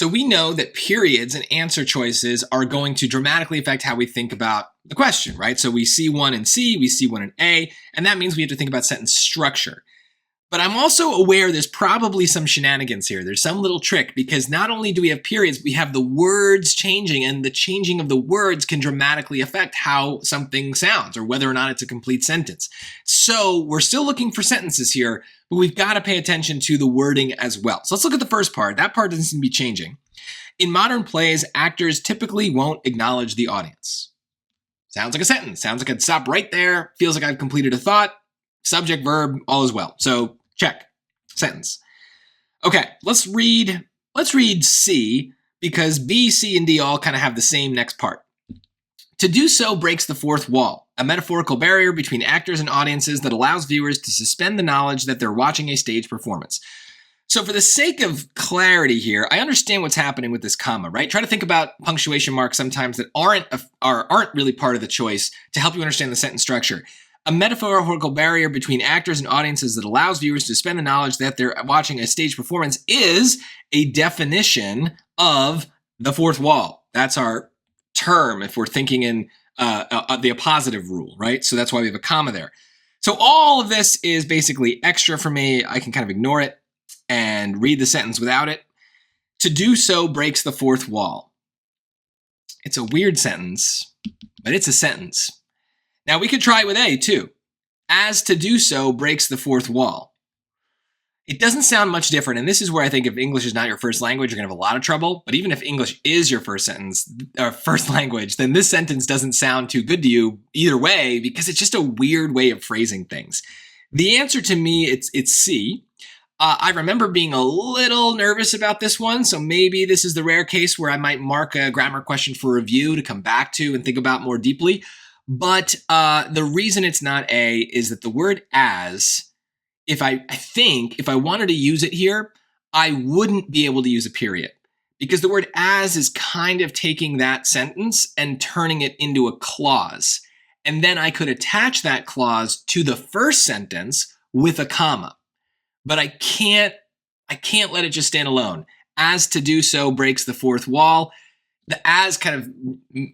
So we know that periods and answer choices are going to dramatically affect how we think about the question, right? So we see one in C, we see one in A, and that means we have to think about sentence structure. But I'm also aware there's probably some shenanigans here. There's some little trick because not only do we have periods, we have the words changing, and the changing of the words can dramatically affect how something sounds or whether or not it's a complete sentence. So we're still looking for sentences here, but we've got to pay attention to the wording as well. So let's look at the first part. That part doesn't seem to be changing. In modern plays, actors typically won't acknowledge the audience. Sounds like a sentence. Sounds like I'd stop right there. Feels like I've completed a thought. Subject, verb, all is well. So check. Sentence. Okay, let's read C because B, C, and D all kind of have the same next part. To do so breaks the fourth wall, a metaphorical barrier between actors and audiences that allows viewers to suspend the knowledge that they're watching a stage performance. So for the sake of clarity here, I understand what's happening with this comma, right? Try to think about punctuation marks sometimes that aren't really part of the choice to help you understand the sentence structure. A metaphorical barrier between actors and audiences that allows viewers to suspend the knowledge that they're watching a stage performance is a definition of the fourth wall. That's our term if we're thinking in the appositive rule, right? So that's why we have a comma there. So all of this is basically extra for me. I can kind of ignore it and read the sentence without it. To do so breaks the fourth wall. It's a weird sentence, but it's a sentence. Now we could try it with A too. As to do so breaks the fourth wall. It doesn't sound much different, and this is where I think if English is not your first language, you're gonna have a lot of trouble. But even if English is your first language, then this sentence doesn't sound too good to you either way because it's just a weird way of phrasing things. The answer to me, it's C. I remember being a little nervous about this one, so maybe this is the rare case where I might mark a grammar question for review to come back to and think about more deeply. But the reason it's not A is that the word as, if I wanted to use it here, I wouldn't be able to use a period. Because the word as is kind of taking that sentence and turning it into a clause. And then I could attach that clause to the first sentence with a comma. But I can't let it just stand alone. As to do so breaks the fourth wall. The as kind of,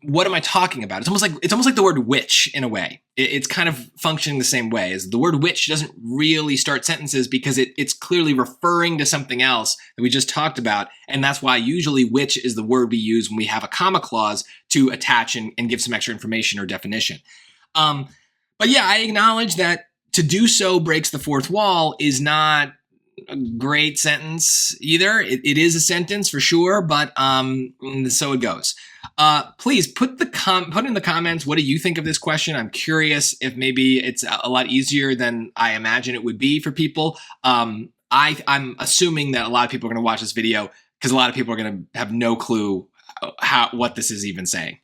what am I talking about? It's almost like the word which in a way. It's kind of functioning the same way. As the word which doesn't really start sentences because it's clearly referring to something else that we just talked about. And that's why usually which is the word we use when we have a comma clause to attach and give some extra information or definition. But yeah, I acknowledge that to do so breaks the fourth wall is not a great sentence either. It is a sentence for sure, but so it goes. Please put in the comments, what do you think of this question? I'm curious if maybe it's a lot easier than I imagine it would be for people. I'm assuming that a lot of people are going to watch this video because a lot of people are going to have no clue what this is even saying.